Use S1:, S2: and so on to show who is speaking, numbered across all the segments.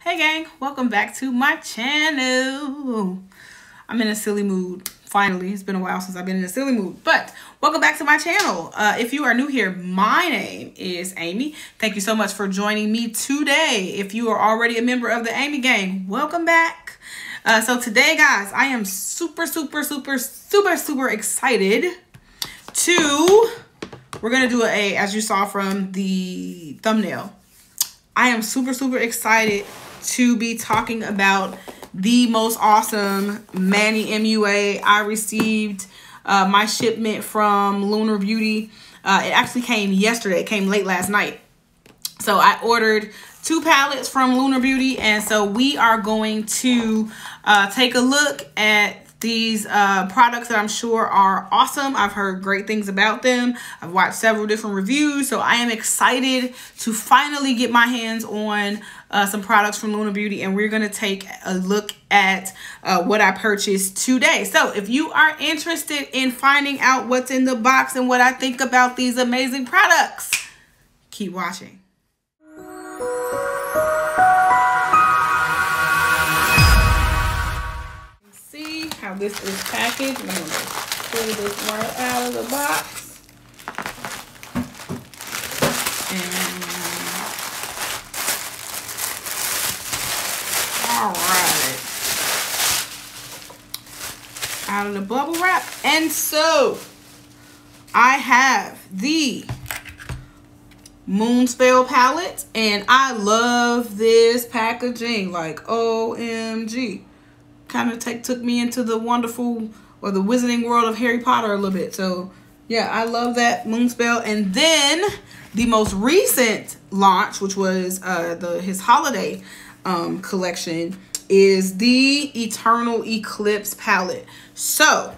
S1: Hey gang, welcome back to my channel. I'm in a silly mood. Finally, it's been a while since I've been in a silly mood, but welcome back to my channel. If you are new here, my name is Amy. Thank you so much for joining me today. If you are already a member of the Amy gang, welcome back. So today, guys, I am super excited we're gonna do as you saw from the thumbnail, I am super excited to be talking about the most awesome MannyMUA. I received my shipment from Lunar Beauty. It actually came yesterday. It came late last night. So I ordered 2 palettes from Lunar Beauty, and so we are going to take a look at these products that I'm sure are awesome. I've heard great things about them. I've watched several different reviews, so I am excited to finally get my hands on some products from Lunar Beauty, and we're gonna take a look at what I purchased today. So if you are interested in finding out what's in the box and what I think about these amazing products, keep watching. See how this is packaged. I'm gonna pull this right out of the box. And all right, out of the bubble wrap. And so I have the Moonspell palette, and I love this packaging, like OMG. Kind of took me into the wonderful, or the wizarding world of Harry Potter a little bit. So yeah, I love that Moonspell. And then the most recent launch, which was his holiday collection, is the Eternal Eclipse palette. So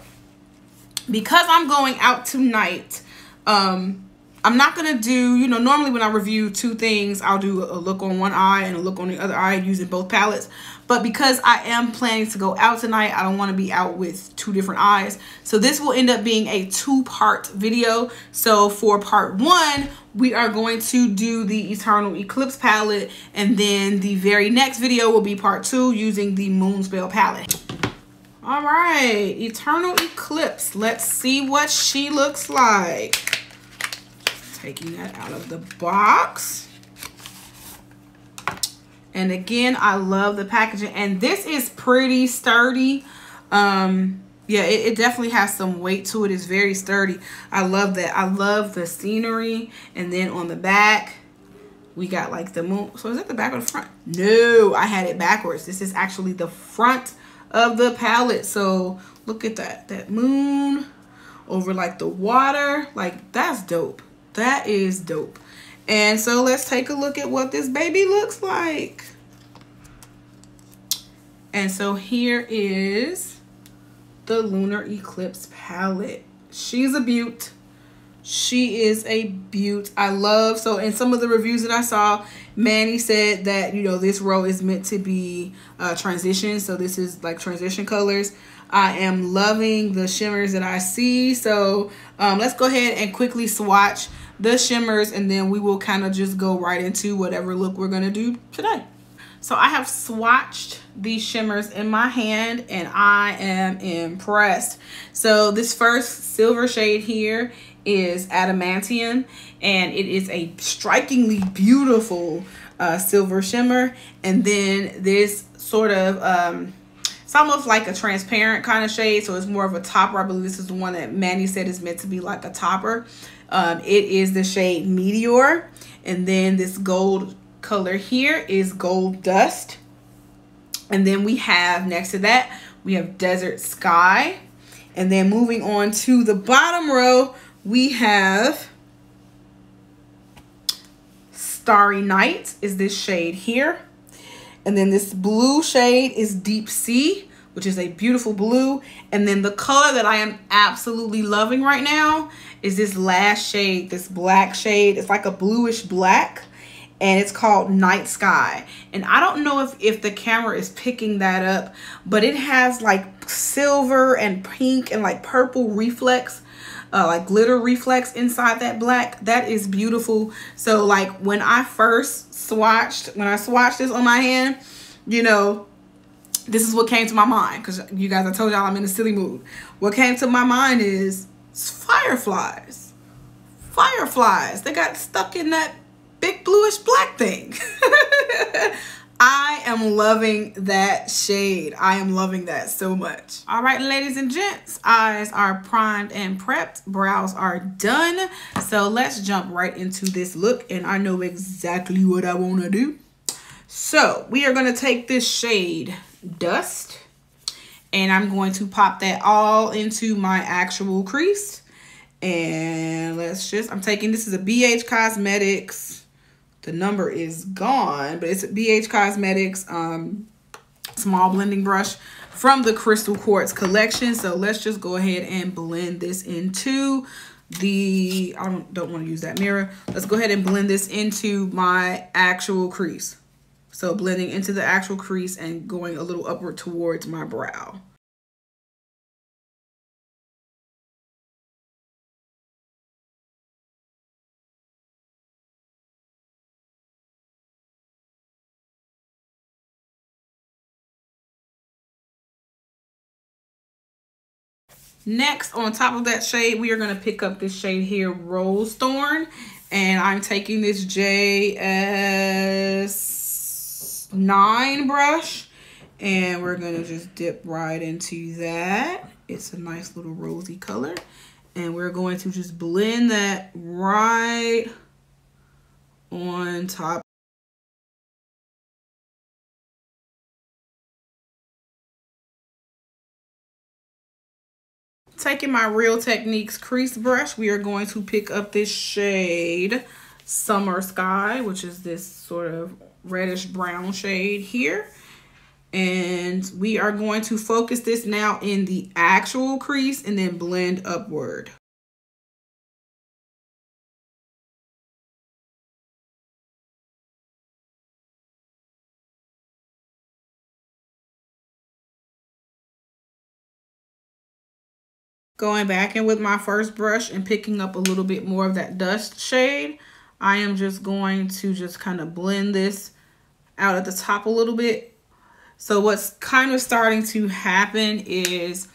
S1: because I'm going out tonight, I'm not gonna do, normally when I review 2 things, I'll do a look on one eye and a look on the other eye using both palettes. But because I am planning to go out tonight, I don't want to be out with 2 different eyes. So this will end up being a 2-part video. So for part 1, we are going to do the Eternal Eclipse palette, and then the very next video will be part 2 using the Moonspell palette. All right, Eternal Eclipse. Let's see what she looks like. Taking that out of the box. And again, I love the packaging, and this is pretty sturdy. Yeah, it definitely has some weight to it. It's very sturdy. I love that. I love the scenery. And then on the back, we got like the moon. So is that the back or the front? No, I had it backwards. This is actually the front of the palette. So look at that moon over like the water. Like, that's dope. That is dope. And so let's take a look at what this baby looks like. And so here is the Lunar Eclipse palette. She's a beaut. She is a beaut. I love, so in some of the reviews that I saw, Manny said that, this row is meant to be transition. So this is like transition colors. I am loving the shimmers that I see. So let's go ahead and quickly swatch the shimmers, and then we will kind of just go right into whatever look we're gonna do today. So I have swatched these shimmers in my hand, and I am impressed. So this first silver shade here is Adamantium, and it is a strikingly beautiful silver shimmer. And then this sort of it's almost like a transparent kind of shade, so it's more of a topper. I believe this is the one that Manny said is meant to be like a topper. It is the shade Meteor, and then this gold color here is Gold Dust. And then we have, next to that, we have Desert Sky. And then moving on to the bottom row, we have Starry Night is this shade here. And then this blue shade is Deep Sea, which is a beautiful blue. And then the color that I am absolutely loving right now is this last shade, this black shade. It's like a bluish black, and it's called Night Sky. And I don't know if the camera is picking that up, but it has like silver and pink and like purple reflex, like glitter reflex inside that black. That is beautiful. So like when I swatched this on my hand, you know, this is what came to my mind, because you guys, I told y'all I'm in a silly mood. What came to my mind is fireflies. Fireflies. They got stuck in that big bluish black thing. I am loving that shade. I am loving that so much. All right, ladies and gents, eyes are primed and prepped. Brows are done. So let's jump right into this look, and I know exactly what I want to do. So we are going to take this shade Dust, and I'm going to pop that all into my actual crease. And let's just, I'm taking, this is a BH Cosmetics. The number is gone, but it's a BH Cosmetics small blending brush from the Crystal Quartz collection. So let's just go ahead and blend this into the, I don't want to use that mirror. Let's go ahead and blend this into my actual crease. So blending into the actual crease and going a little upward towards my brow. Next, on top of that shade, we are going to pick up this shade here, Rose Thorn. And I'm taking this JS9 brush. And we're going to just dip right into that. It's a nice little rosy color. And we're going to just blend that right on top. Taking my Real Techniques crease brush, we are going to pick up this shade Summer Sky, which is this sort of reddish brown shade here. And we are going to focus this now in the actual crease and then blend upward. Going back in with my first brush and picking up a little bit more of that Dust shade, I am just going to just kind of blend this out at the top a little bit. So what's kind of starting to happen is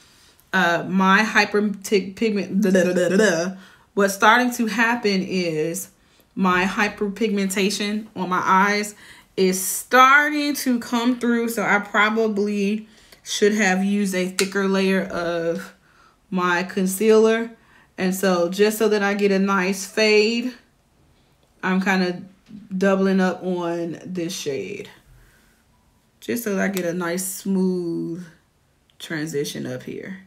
S1: my hyperpigment, what's starting to happen is my hyperpigmentation on my eyes is starting to come through. So I probably should have used a thicker layer of my concealer. And so just so that I get a nice fade, I'm kind of doubling up on this shade. Just so that I get a nice smooth transition up here.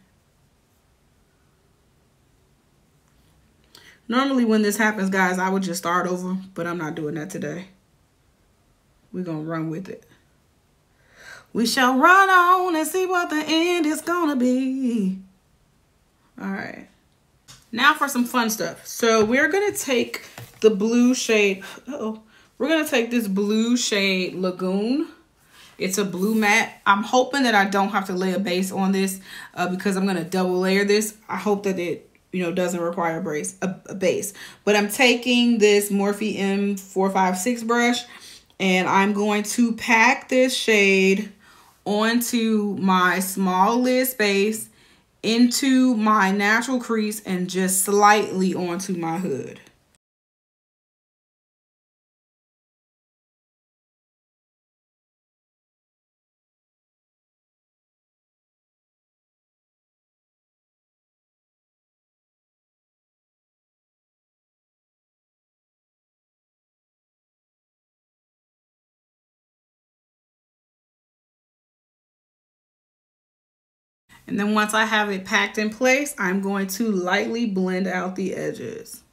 S1: Normally when this happens, guys, I would just start over, but I'm not doing that today. We're going to run with it. We shall run on and see what the end is going to be. All right. Now for some fun stuff. So we're going to take the blue shade. We're going to take this blue shade Lagoon. It's a blue matte. I'm hoping that I don't have to lay a base on this because I'm going to double layer this. I hope that it, you know, doesn't require a base. But I'm taking this Morphe M456 brush and I'm going to pack this shade onto my small lid space, into my natural crease, and just slightly onto my hood. And then once I have it packed in place, I'm going to lightly blend out the edges.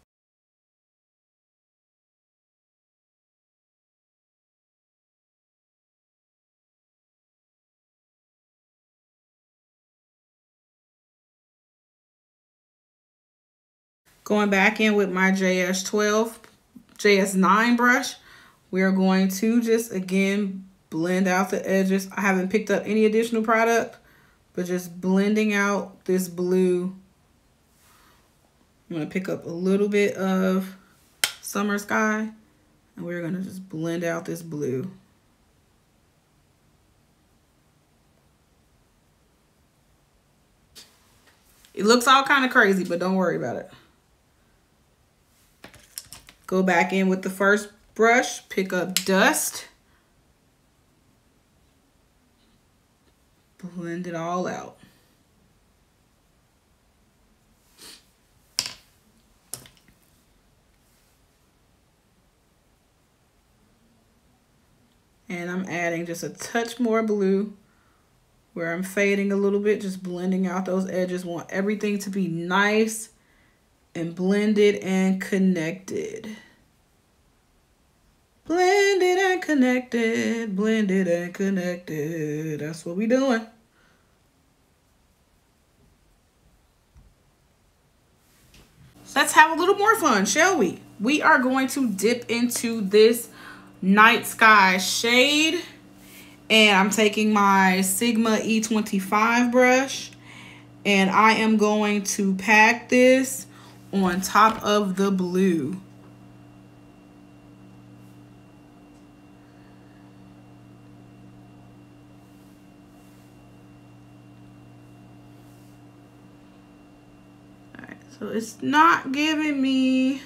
S1: Going back in with my JS9 brush, we are going to just, again, blend out the edges. I haven't picked up any additional product, but just blending out this blue. I'm going to pick up a little bit of Summer Sky, and we're going to just blend out this blue. It looks all kind of crazy, but don't worry about it. Go back in with the first brush, pick up dust. Blend it all out. And I'm adding just a touch more blue where I'm fading a little bit, just blending out those edges. Want everything to be nice and blended and connected. Blended and connected, blended and connected. That's what we doing. Let's have a little more fun, shall we? We are going to dip into this night sky shade, and I'm taking my Sigma E25 brush, and I am going to pack this on top of the blue. All right, so it's not giving me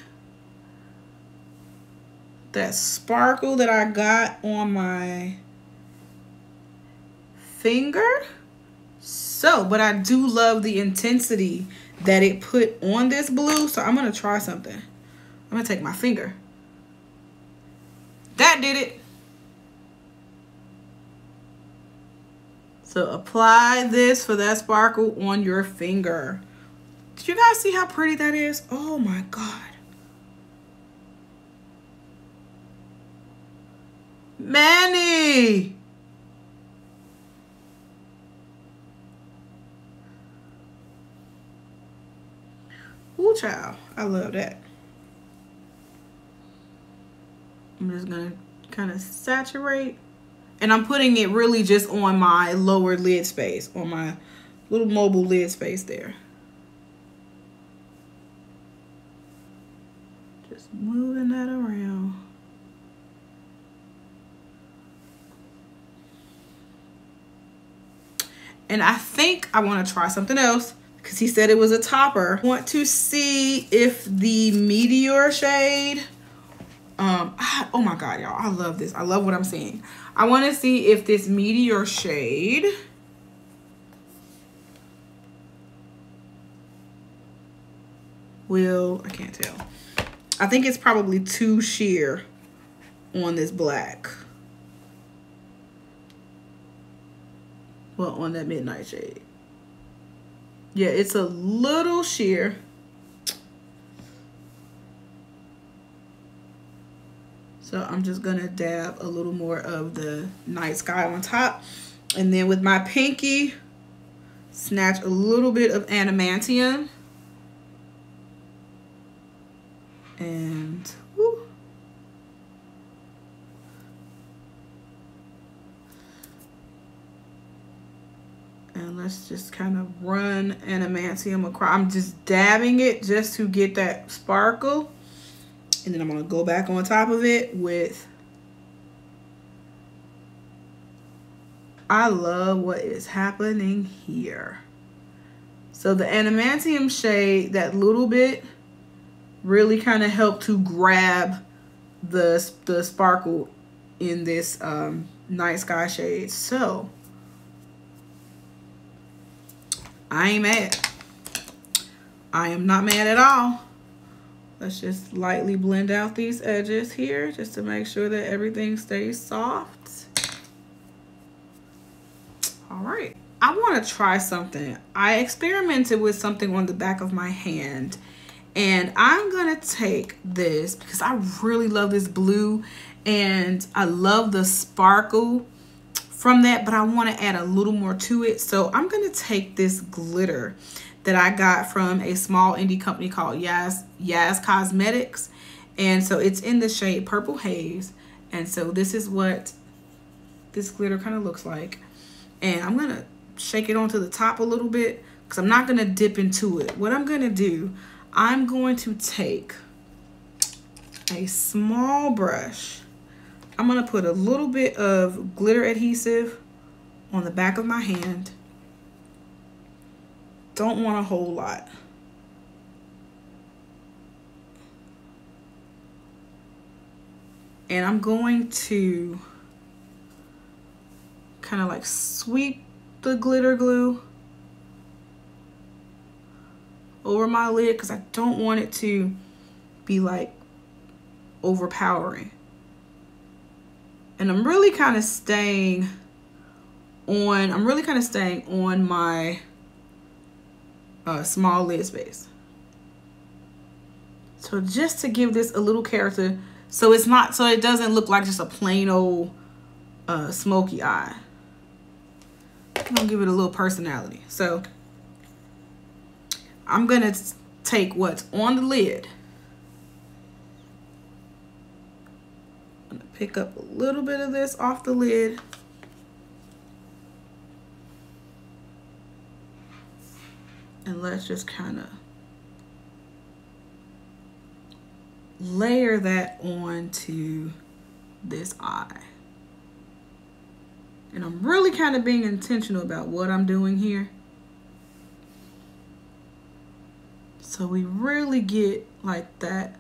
S1: that sparkle that I got on my finger. So, but I do love the intensity that it put on this blue. So I'm gonna try something. I'm gonna take my finger. That did it. So apply this for that sparkle on your finger. Did you guys see how pretty that is? Oh my God. Manny! Ooh, child. I love that. I'm just gonna kind of saturate. And I'm putting it really just on my lower lid space, on my little mobile lid space there. Just moving that around. And I think I want to try something else because he said it was a topper. I want to see if the Meteor shade, oh my God, y'all, I love this. I love what I'm seeing. I want to see if this Meteor shade will, I can't tell. I think it's probably too sheer on this black. Well, on that midnight shade. Yeah, it's a little sheer. So I'm just gonna dab a little more of the night sky on top. And then with my pinky, snatch a little bit of adamantium. And whoo. And let's just kind of run adamantium across. I'm just dabbing it just to get that sparkle. And then I'm going to go back on top of it with... I love what is happening here. So the adamantium shade, that little bit, really kind of helped to grab the sparkle in this night sky shade. So... I ain't mad. I am not mad at all. Let's just lightly blend out these edges here just to make sure that everything stays soft. All right. I want to try something. I experimented with something on the back of my hand, and I'm going to take this because I really love this blue and I love the sparkle from that, but I want to add a little more to it. So I'm going to take this glitter that I got from a small indie company called Yaz Cosmetics. And so it's in the shade Purple Haze. And so this is what this glitter kind of looks like. And I'm going to shake it onto the top a little bit because I'm not going to dip into it. What I'm going to do, I'm going to take a small brush. I'm going to put a little bit of glitter adhesive on the back of my hand don't want a whole lot. And I'm going to kind of like sweep the glitter glue over my lid because I don't want it to be like overpowering. And I'm really kind of staying on my small lid space. So just to give this a little character, so it doesn't look like just a plain old smoky eye. I'm gonna give it a little personality. So I'm gonna take what's on the lid. I'm gonna pick up a little bit of this off the lid. And let's just kind of layer that onto this eye. And I'm really kind of being intentional about what I'm doing here. So we really get like that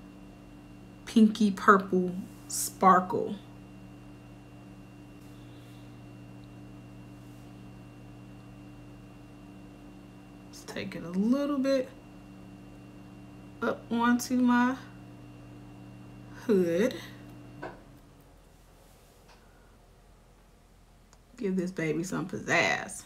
S1: pinky purple sparkle. Let's take it a little bit up onto my hood. Give this baby some pizzazz.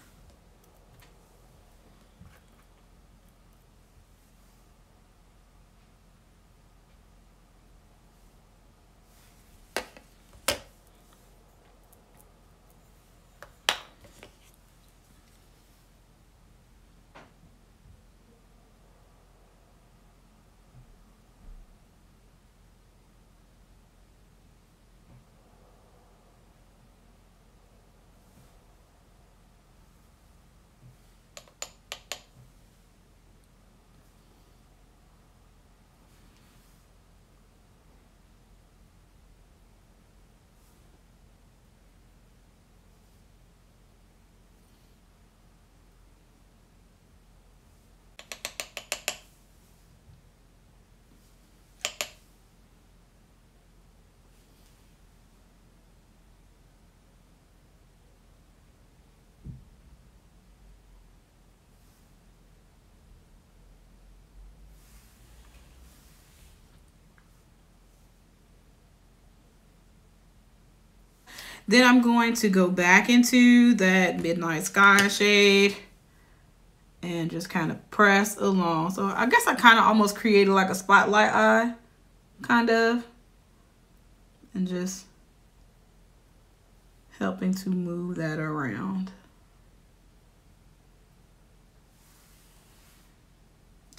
S1: Then I'm going to go back into that Midnight Sky shade and just kind of press along. So I guess I kind of almost created like a spotlight eye, kind of. And just helping to move that around.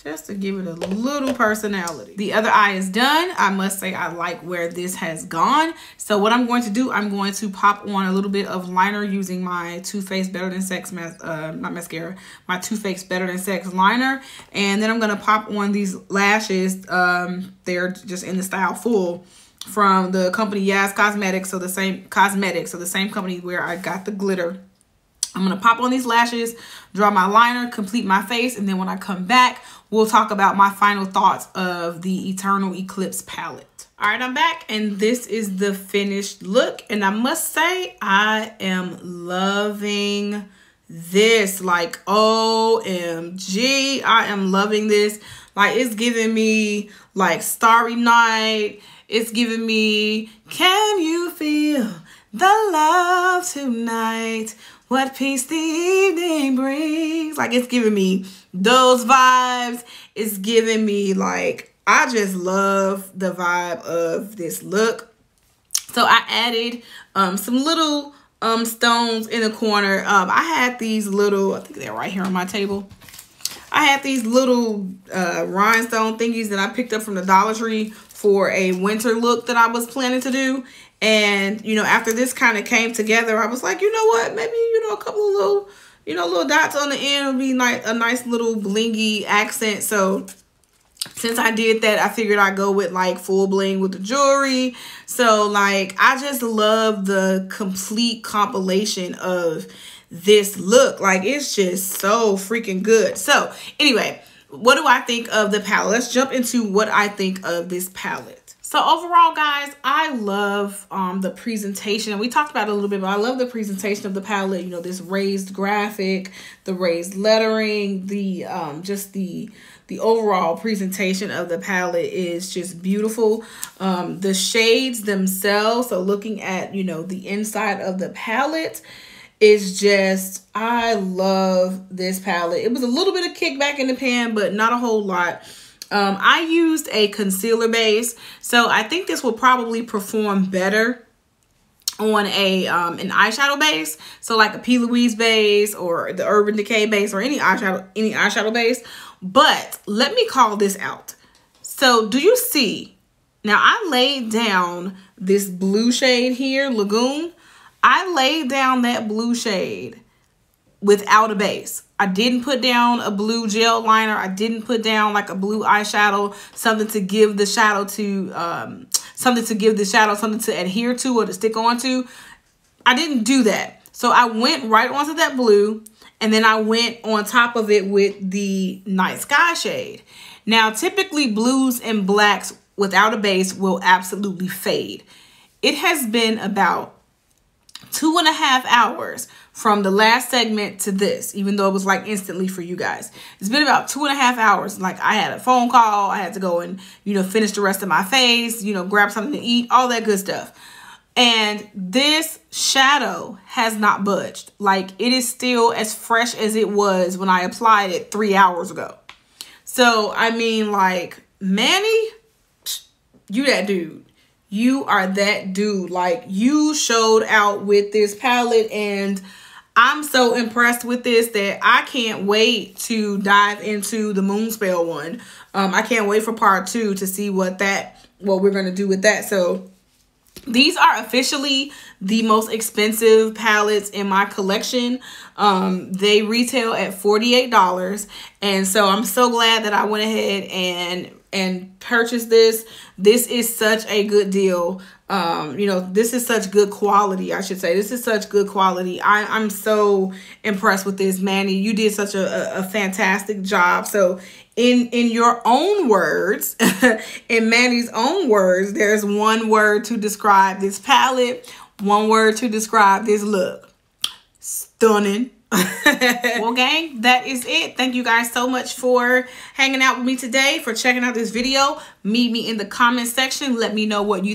S1: Just to give it a little personality. The other eye is done. I must say I like where this has gone. So what I'm going to do, I'm going to pop on a little bit of liner using my Too Faced Better Than Sex, not mascara, my Too Faced Better Than Sex liner. And then I'm gonna pop on these lashes. They're just in the style Full from the company Yas Cosmetics. So the same company where I got the glitter. I'm gonna pop on these lashes, draw my liner, complete my face, and then when I come back, we'll talk about my final thoughts of the Eternal Eclipse palette. All right, I'm back, and this is the finished look, and I must say, I am loving this. Like, OMG, I am loving this. Like, it's giving me, like, Starry Night. It's giving me, can you feel the love tonight? What peace the evening brings. Like, it's giving me those vibes. It's giving me, like, I just love the vibe of this look. So I added some little stones in the corner. I had these little, I think they're right here on my table. I had these little rhinestone thingies that I picked up from the Dollar Tree for a winter look that I was planning to do. And, you know, after this kind of came together, I was like, you know what, maybe, you know, a couple of little, you know, little dots on the end would be like a nice little blingy accent. So since I did that, I figured I'd go with like full bling with the jewelry. So like, I just love the complete compilation of this look. Like, it's just so freaking good. So anyway, what do I think of the palette? Let's jump into what I think of this palette. So overall, guys, I love the presentation. We talked about it a little bit, but I love the presentation of the palette. You know, this raised graphic, the raised lettering, the just the overall presentation of the palette is just beautiful. The shades themselves, so looking at, you know, the inside of the palette is just, I love this palette. It was a little bit of kickback in the pan, but not a whole lot. I used a concealer base, so I think this will probably perform better on a an eyeshadow base, so like a P. Louise base or the Urban Decay base or any eyeshadow base. But let me call this out. So do you see? Now I laid down this blue shade here, Lagoon. I laid down that blue shade without a base. I didn't put down a blue gel liner. I didn't put down like a blue eyeshadow, something to give the shadow to something to adhere to or to stick onto. I didn't do that. So I went right onto that blue, and then I went on top of it with the Night Sky shade. Now, typically blues and blacks without a base will absolutely fade. It has been about 2.5 hours from the last segment to this, even though it was like instantly for you guys. It's been about 2.5 hours. Like, I had a phone call. I had to go and, you know, finish the rest of my face, you know, grab something to eat, all that good stuff. And this shadow has not budged. Like, it is still as fresh as it was when I applied it 3 hours ago. So, I mean, like, Manny, you that dude. You are that dude. Like, you showed out with this palette, and I'm so impressed with this that I can't wait to dive into the Moonspell one. I can't wait for part 2 to see what we're going to do with that. So these are officially the most expensive palettes in my collection. They retail at $48. And so I'm so glad that I went ahead and purchased this. This is such a good deal. You know, this is such good quality, I should say. This is such good quality. I'm so impressed with this, Manny. You did such a fantastic job. So in your own words, in Manny's own words, there's one word to describe this palette, one word to describe this look. Stunning. Well, gang, that is it. Thank you guys so much for hanging out with me today, for checking out this video. Meet me in the comment section. Let me know what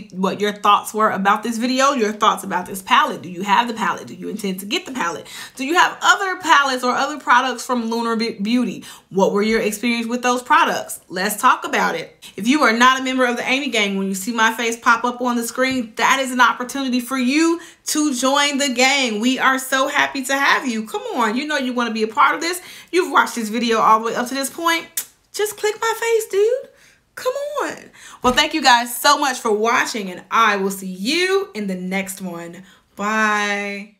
S1: your thoughts were about this video, your thoughts about this palette. Do you have the palette? Do you intend to get the palette? Do you have other palettes or other products from Lunar Beauty? What were your experience with those products? Let's talk about it. If you are not a member of the Amy Gang, when you see my face pop up on the screen, that is an opportunity for you to join the gang. We are so happy to have you. Come on, you know you want to be a part of this. You've watched this video all the way up to this point. Just click my face, dude. Come on. Well, thank you guys so much for watching, and I will see you in the next one. Bye.